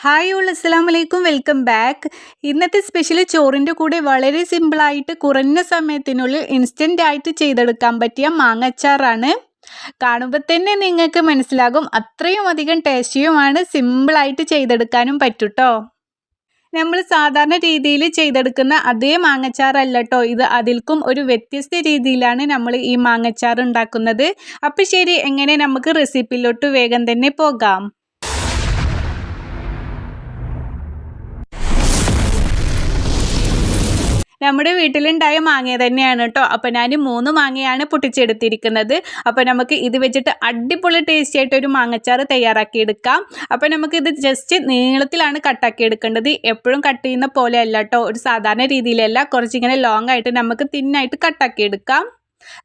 Hi all അസ്സലാമലൈക്കും welcome back. ഇന്നത്തെ special ചോറിൻ്റെ കൂടെ വളരെ സിമ്പിളായിട്ട് കുറഞ്ഞ സമയത്തിനുള്ളിൽ ഇൻസ്റ്റൻ്റ് ആയിട്ട് ചെയ്തെടുക്കാൻ പറ്റിയ മാങ്ങച്ചാറാണ്. കാണുമ്പോൾ തന്നെ നിങ്ങൾക്ക് മനസ്സിലാകും അത്രയും അധികം ടേസ്റ്റിയുമാണ്, സിമ്പിളായിട്ട് ചെയ്തെടുക്കാനും പറ്റൂട്ടോ. നമ്മൾ സാധാരണ രീതിയിൽ ചെയ്തെടുക്കുന്ന അതേ മാങ്ങച്ചാറല്ല കേട്ടോ ഇത്, അതിൽക്കും ഒരു വ്യത്യസ്ത രീതിയിലാണ് നമ്മൾ ഈ മാങ്ങച്ചാർ ഉണ്ടാക്കുന്നത്. അപ്പോൾ ശരി, എങ്ങനെ നമുക്ക് റെസിപ്പിയിലോട്ട് വേഗം തന്നെ പോകാം. നമ്മുടെ വീട്ടിലുണ്ടായ മാങ്ങ തന്നെയാണ് കേട്ടോ. അപ്പോൾ ഞാൻ 3 മാങ്ങയാണ് പൊട്ടിച്ചെടുത്തിരിക്കുന്നത്. അപ്പോൾ നമുക്ക് ഇത് വെച്ചിട്ട് അടിപൊളി ടേസ്റ്റി ആയിട്ട് ഒരു മാങ്ങച്ചാറ് തയ്യാറാക്കിയെടുക്കാം. അപ്പോൾ നമുക്കിത് ജസ്റ്റ് നീളത്തിലാണ് കട്ടാക്കി എടുക്കേണ്ടത്. എപ്പോഴും കട്ട് ചെയ്യുന്ന പോലെ അല്ല കേട്ടോ, ഒരു സാധാരണ രീതിയിലല്ല, കുറച്ചിങ്ങനെ ലോങ് ആയിട്ട് നമുക്ക് തിന്നായിട്ട് കട്ടാക്കി എടുക്കാം.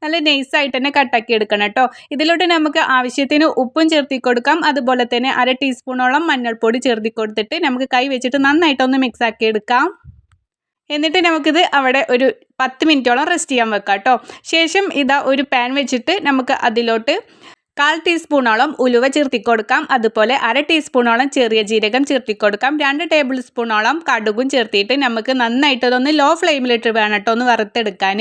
നല്ല നൈസായിട്ട് തന്നെ കട്ടാക്കി എടുക്കണം കേട്ടോ. ഇതിലോട്ട് നമുക്ക് ആവശ്യത്തിന് ഉപ്പും ചേർത്തി കൊടുക്കാം. അതുപോലെ തന്നെ 1/2 ടീസ്പൂണോളം മഞ്ഞൾപ്പൊടി ചേർത്തി കൊടുത്തിട്ട് നമുക്ക് കൈ വെച്ചിട്ട് നന്നായിട്ടൊന്ന് മിക്സ് ആക്കി എടുക്കാം. എന്നിട്ട് നമുക്കിത് അവിടെ ഒരു 10 മിനിറ്റോളം റെസ്റ്റ് ചെയ്യാൻ വെക്കാം കേട്ടോ. ശേഷം ഇതാ ഒരു പാൻ വെച്ചിട്ട് നമുക്ക് അതിലോട്ട് 1/4 ടീസ്പൂണോളം ഉലുവ ചേർത്തി കൊടുക്കാം. അതുപോലെ 1/2 ടീസ്പൂണോളം ചെറിയ ജീരകം ചേർത്തി കൊടുക്കാം. 2 ടേബിൾ സ്പൂണോളം കടുകും ചേർത്തിട്ട് നമുക്ക് നന്നായിട്ട് അതൊന്ന് ലോ ഫ്ലെയിമിലിട്ട് വേണം കേട്ടോ ഒന്ന് വറുത്തെടുക്കാൻ.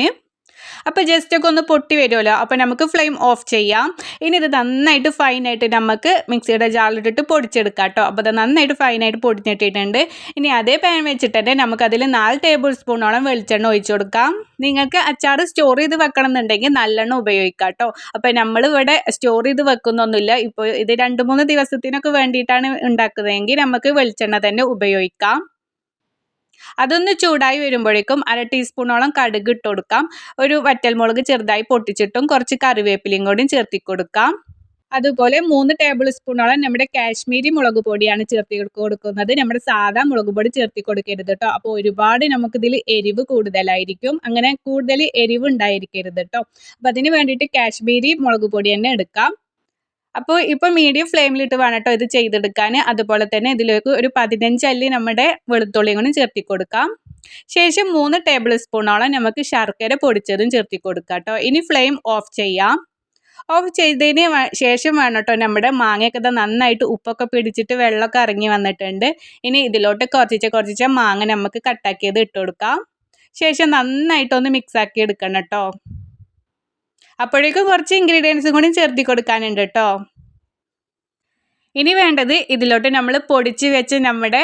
അപ്പോൾ ജസ്റ്റ് ഒക്കെ ഒന്ന് പൊട്ടി വരുമല്ലോ, അപ്പോൾ നമുക്ക് ഫ്ലെയിം ഓഫ് ചെയ്യാം. ഇനി ഇത് നന്നായിട്ട് ഫൈനായിട്ട് നമുക്ക് മിക്സിയുടെ ജാറിലിട്ടിട്ട് പൊടിച്ചെടുക്കാം കേട്ടോ. അപ്പോൾ അത് നന്നായിട്ട് ഫൈനായിട്ട് പൊടിഞ്ഞിട്ടിട്ടുണ്ട്. ഇനി അതേ പാൻ വെച്ചിട്ട് തന്നെ നമുക്കതിൽ 4 ടേബിൾ സ്പൂണോളം വെളിച്ചെണ്ണ ഒഴിച്ചു കൊടുക്കാം. നിങ്ങൾക്ക് അച്ചാർ സ്റ്റോർ ചെയ്ത് വെക്കണം എന്നുണ്ടെങ്കിൽ നല്ലെണ്ണ ഉപയോഗിക്കാം കേട്ടോ. അപ്പോൾ നമ്മളിവിടെ സ്റ്റോർ ചെയ്ത് വെക്കുന്നൊന്നുമില്ല. ഇപ്പോൾ ഇത് 2-3 ദിവസത്തിനൊക്കെ വേണ്ടിയിട്ടാണ് ഉണ്ടാക്കുന്നതെങ്കിൽ നമുക്ക് വെളിച്ചെണ്ണ തന്നെ ഉപയോഗിക്കാം. അതൊന്ന് ചൂടായി വരുമ്പോഴേക്കും 1/2 ടീസ്പൂണോളം കടുക് ഇട്ട് കൊടുക്കാം. ഒരു വറ്റൽമുളക് ചെറുതായി പൊട്ടിച്ചിട്ടും കുറച്ച് കറിവേപ്പിലയും കൂടി ചേർത്തി കൊടുക്കാം. അതുപോലെ 3 ടേബിൾ സ്പൂണോളം നമ്മുടെ കാശ്മീരി മുളക് പൊടിയാണ് ചേർത്തി കൊടുക്കുന്നത്. നമ്മുടെ സാധാ മുളക് പൊടി ചേർത്തി കൊടുക്കരുത് കേട്ടോ. അപ്പോൾ ഒരുപാട് നമുക്കിതിൽ എരിവ് കൂടുതലായിരിക്കും, അങ്ങനെ കൂടുതൽ എരിവ് ഉണ്ടായിരിക്കരുത് കേട്ടോ. അപ്പോൾ അതിന് വേണ്ടിയിട്ട് കാശ്മീരി മുളക് പൊടി തന്നെ എടുക്കാം. അപ്പോൾ ഇപ്പോൾ മീഡിയം ഫ്ലെയിമിലിട്ട് വേണം കേട്ടോ ഇത് ചെയ്തെടുക്കാൻ. അതുപോലെ തന്നെ ഇതിലേക്ക് ഒരു 15 അല്ലി നമ്മുടെ വെളുത്തുള്ളിയും കൂടി ചേർത്തി കൊടുക്കാം. ശേഷം 3 ടേബിൾ സ്പൂണോളം നമുക്ക് ശർക്കര പൊടിച്ചതും ചേർത്തി കൊടുക്കാം കേട്ടോ. ഇനി ഫ്ലെയിം ഓഫ് ചെയ്യാം. ഓഫ് ചെയ്തതിന് ശേഷം വേണം കേട്ടോ നമ്മുടെ മാങ്ങയൊക്കെ നന്നായിട്ട് ഉപ്പൊക്കെ പിടിച്ചിട്ട് വെള്ളമൊക്കെ ഇറങ്ങി വന്നിട്ടുണ്ട്. ഇനി ഇതിലോട്ട് കുറച്ച് മാങ്ങ നമുക്ക് കട്ടാക്കിയത് ഇട്ട് കൊടുക്കാം. ശേഷം നന്നായിട്ടൊന്ന് മിക്സാക്കി എടുക്കണം കേട്ടോ. അപ്പോഴേക്കും കുറച്ച് ഇൻഗ്രീഡിയൻസും കൂടി ചേർത്തി കൊടുക്കാനുണ്ട് കേട്ടോ. ഇനി വേണ്ടത് ഇതിലോട്ട് നമ്മൾ പൊടിച്ച് വെച്ച് നമ്മുടെ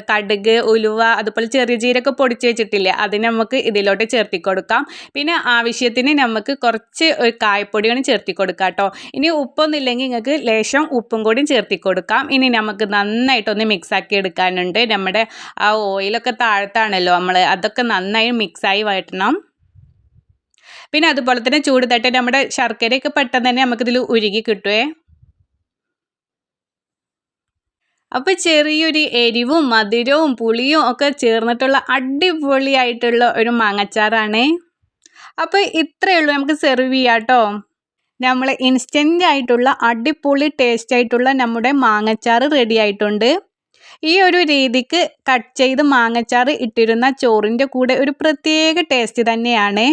കടുക്, ഉലുവ, അതുപോലെ ചെറിയ ജീരകം പൊടിച്ച് വെച്ചിട്ടില്ലേ, അത് നമുക്ക് ഇതിലോട്ട് ചേർത്തി കൊടുക്കാം. പിന്നെ ആവശ്യത്തിന് നമുക്ക് കുറച്ച് കായപ്പൊടിയാണ് ചേർത്തി കൊടുക്കാം കേട്ടോ. ഇനി ഉപ്പൊന്നും ഇല്ലെങ്കിൽ നിങ്ങൾക്ക് ലേശം ഉപ്പും കൂടി ചേർത്തി കൊടുക്കാം. ഇനി നമുക്ക് നന്നായിട്ടൊന്ന് മിക്സാക്കി എടുക്കാനുണ്ട്. നമ്മുടെ ആ ഓയിലൊക്കെ താഴത്താണല്ലോ, അതൊക്കെ നന്നായി മിക്സായി വഴറ്റണം. പിന്നെ അതുപോലെ തന്നെ ചൂട് തട്ടി നമ്മുടെ ശർക്കരയൊക്കെ പെട്ടെന്ന് തന്നെ നമുക്കിതിൽ ഉരുകി കിട്ടുമേ. അപ്പോൾ ചെറിയൊരു എരിവും മധുരവും പുളിയും ഒക്കെ ചേർന്നിട്ടുള്ള അടിപൊളിയായിട്ടുള്ള ഒരു മാങ്ങച്ചാറാണ്. അപ്പോൾ ഇത്രയേ ഉള്ളൂ, നമുക്ക് സെർവ് ചെയ്യാം കേട്ടോ. നമ്മൾ ഇൻസ്റ്റൻ്റ് ആയിട്ടുള്ള അടിപൊളി ടേസ്റ്റ് ആയിട്ടുള്ള നമ്മുടെ മാങ്ങച്ചാറ് റെഡി ആയിട്ടുണ്ട്. ഈ ഒരു രീതിക്ക് കട്ട് ചെയ്ത് മാങ്ങച്ചാർ ഇട്ടിരുന്ന ചോറിൻ്റെ കൂടെ ഒരു പ്രത്യേക ടേസ്റ്റ് തന്നെയാണ്.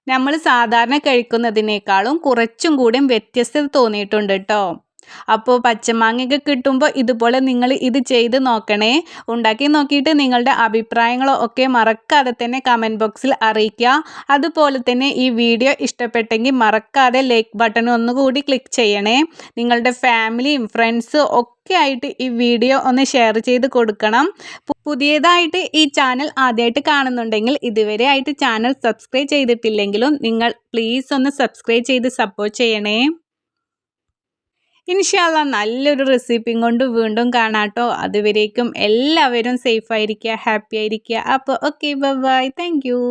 നമ്മൾ സാധാരണ കഴിക്കുന്നതിനേക്കാളും കുറച്ചും കൂടി വ്യത്യസ്തത തോന്നിയിട്ടുണ്ട് കേട്ടോ. അപ്പോൾ പച്ചമാങ്ങയൊക്കെ കിട്ടുമ്പോൾ ഇതുപോലെ നിങ്ങൾ ഇത് ചെയ്ത് നോക്കണേ. ഉണ്ടാക്കി നോക്കിയിട്ട് നിങ്ങളുടെ അഭിപ്രായങ്ങളോ ഒക്കെ മറക്കാതെ തന്നെ കമൻറ്റ് ബോക്സിൽ അറിയിക്കുക. അതുപോലെ തന്നെ ഈ വീഡിയോ ഇഷ്ടപ്പെട്ടെങ്കിൽ മറക്കാതെ ലൈക്ക് ബട്ടൺ ഒന്നുകൂടി ക്ലിക്ക് ചെയ്യണേ. നിങ്ങളുടെ ഫാമിലിയും ഫ്രണ്ട്സും ഒക്കെ ആയിട്ട് ഈ വീഡിയോ ഒന്ന് ഷെയർ ചെയ്ത് കൊടുക്കണം. പുതിയതായിട്ട് ഈ ചാനൽ ആദ്യമായിട്ട് കാണുന്നുണ്ടെങ്കിൽ ഇതുവരെ ആയിട്ട് ചാനൽ സബ്സ്ക്രൈബ് ചെയ്തിട്ടില്ലെങ്കിലും നിങ്ങൾ പ്ലീസ് ഒന്ന് സബ്സ്ക്രൈബ് ചെയ്ത് സപ്പോർട്ട് ചെയ്യണേ. ഇൻഷാ അല്ലാ നല്ലൊരു റെസിപ്പിയും കൊണ്ട് വീണ്ടും കാണാട്ടോ. അതുവരേക്കും എല്ലാവരും സേഫ് ആയിരിക്കുക, ഹാപ്പി ആയിരിക്കുക. അപ്പോൾ ഓക്കെ, ബൈ, താങ്ക് യു.